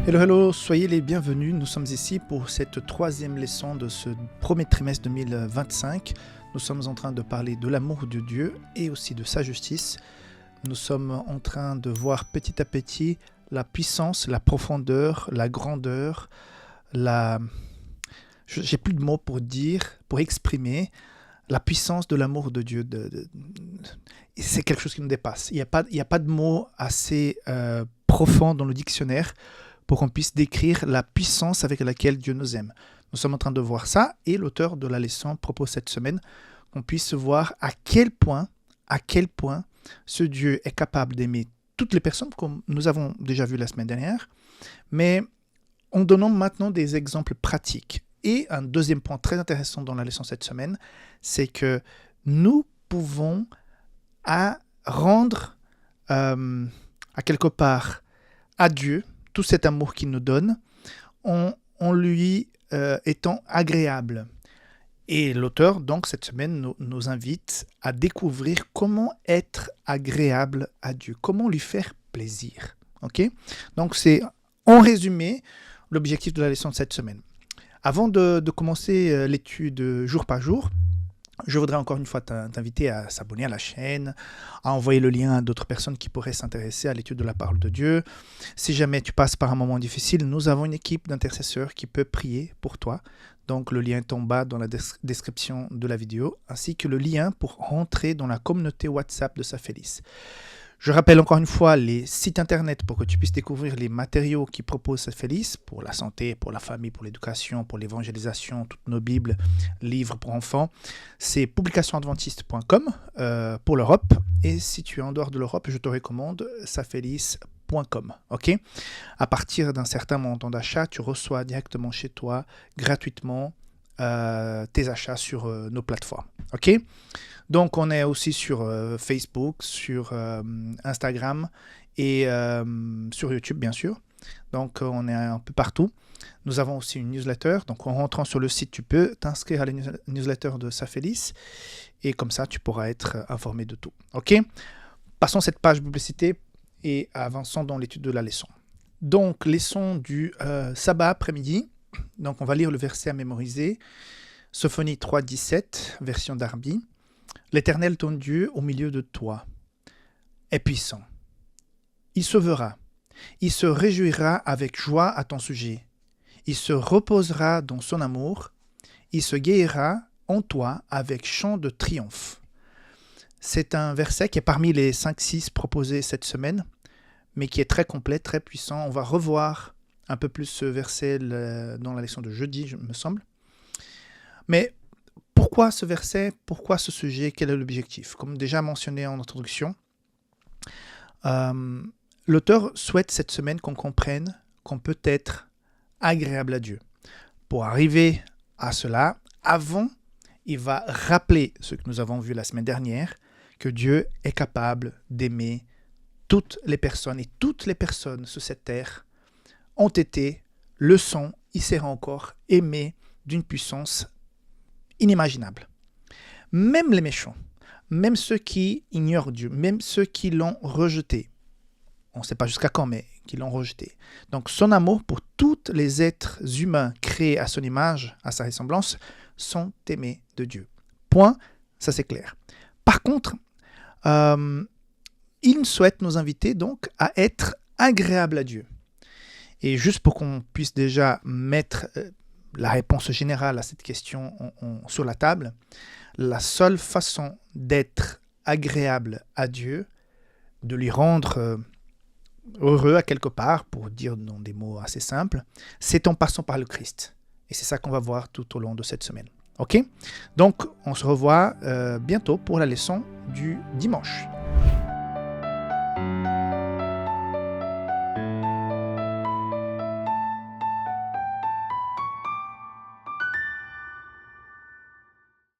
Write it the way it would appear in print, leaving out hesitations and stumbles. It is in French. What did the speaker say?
Hello, hello, soyez les bienvenus. Nous sommes ici pour cette troisième leçon de ce premier trimestre 2025. Nous sommes en train de parler de l'amour de Dieu et aussi de sa justice. Nous sommes en train de voir petit à petit la puissance, la profondeur, la grandeur, j'ai plus de mots pour dire, pour exprimer la puissance de l'amour de Dieu. C'est quelque chose qui nous dépasse. Il n'y a pas de mots assez profonds dans le dictionnaire pour qu'on puisse décrire la puissance avec laquelle Dieu nous aime. Nous sommes en train de voir ça, et l'auteur de la leçon propose cette semaine qu'on puisse voir à quel point ce Dieu est capable d'aimer toutes les personnes, comme nous avons déjà vu la semaine dernière, mais en donnant maintenant des exemples pratiques. Et un deuxième point très intéressant dans la leçon cette semaine, c'est que nous pouvons rendre à quelque part à Dieu tout cet amour qu'il nous donne, en lui étant agréable. Et l'auteur, donc, cette semaine, nous invite à découvrir comment être agréable à Dieu, comment lui faire plaisir. Okay? Donc, c'est en résumé l'objectif de la leçon de cette semaine. Avant de commencer l'étude jour par jour, je voudrais encore une fois t'inviter à s'abonner à la chaîne, à envoyer le lien à d'autres personnes qui pourraient s'intéresser à l'étude de la parole de Dieu. Si jamais tu passes par un moment difficile, nous avons une équipe d'intercesseurs qui peut prier pour toi. Donc le lien est en bas dans la description de la vidéo, ainsi que le lien pour rentrer dans la communauté WhatsApp de Saphélis. Je rappelle encore une fois les sites internet pour que tu puisses découvrir les matériaux qui propose Saphélis pour la santé, pour la famille, pour l'éducation, pour l'évangélisation, toutes nos Bibles, livres pour enfants. C'est publicationadventiste.com pour l'Europe. Et si tu es en dehors de l'Europe, je te recommande saphélis.com. Okay? À partir d'un certain montant d'achat, tu reçois directement chez toi, gratuitement, tes achats sur nos plateformes. Okay? Donc, on est aussi sur Facebook, sur Instagram et sur YouTube, bien sûr. Donc, on est un peu partout. Nous avons aussi une newsletter. Donc, en rentrant sur le site, tu peux t'inscrire à la newsletter de Saphélis. Et comme ça, tu pourras être informé de tout. OK? Passons cette page publicité et avançons dans l'étude de la leçon. Donc, leçon du sabbat après-midi. Donc, on va lire le verset à mémoriser. Sophonie 3, 17, version Darby. L'Éternel ton Dieu au milieu de toi est puissant. Il sauvera. Il se réjouira avec joie à ton sujet. Il se reposera dans son amour. Il se guérira en toi avec chant de triomphe. C'est un verset qui est parmi les 5-6 proposés cette semaine, mais qui est très complet, très puissant. On va revoir un peu plus ce verset dans la leçon de jeudi, me semble. Mais pourquoi ce verset? Pourquoi ce sujet? Quel est l'objectif? Comme déjà mentionné en introduction, l'auteur souhaite cette semaine qu'on comprenne qu'on peut être agréable à Dieu. Pour arriver à cela, avant, il va rappeler ce que nous avons vu la semaine dernière, que Dieu est capable d'aimer toutes les personnes, et toutes les personnes sur cette terre ont été, le sont, y seront encore aimés d'une puissance inimaginable. Même les méchants, même ceux qui ignorent Dieu, même ceux qui l'ont rejeté, on ne sait pas jusqu'à quand, mais qui l'ont rejeté. Donc son amour pour tous les êtres humains créés à son image, à sa ressemblance, sont aimés de Dieu. Point, ça c'est clair. Par contre, il souhaite nous inviter donc à être agréable à Dieu. Et juste pour qu'on puisse déjà mettre la réponse générale à cette question sur la table, la seule façon d'être agréable à Dieu, de lui rendre heureux à quelque part, pour dire dans des mots assez simples, c'est en passant par le Christ. Et c'est ça qu'on va voir tout au long de cette semaine. OK? Donc, on se revoit bientôt pour la leçon du dimanche.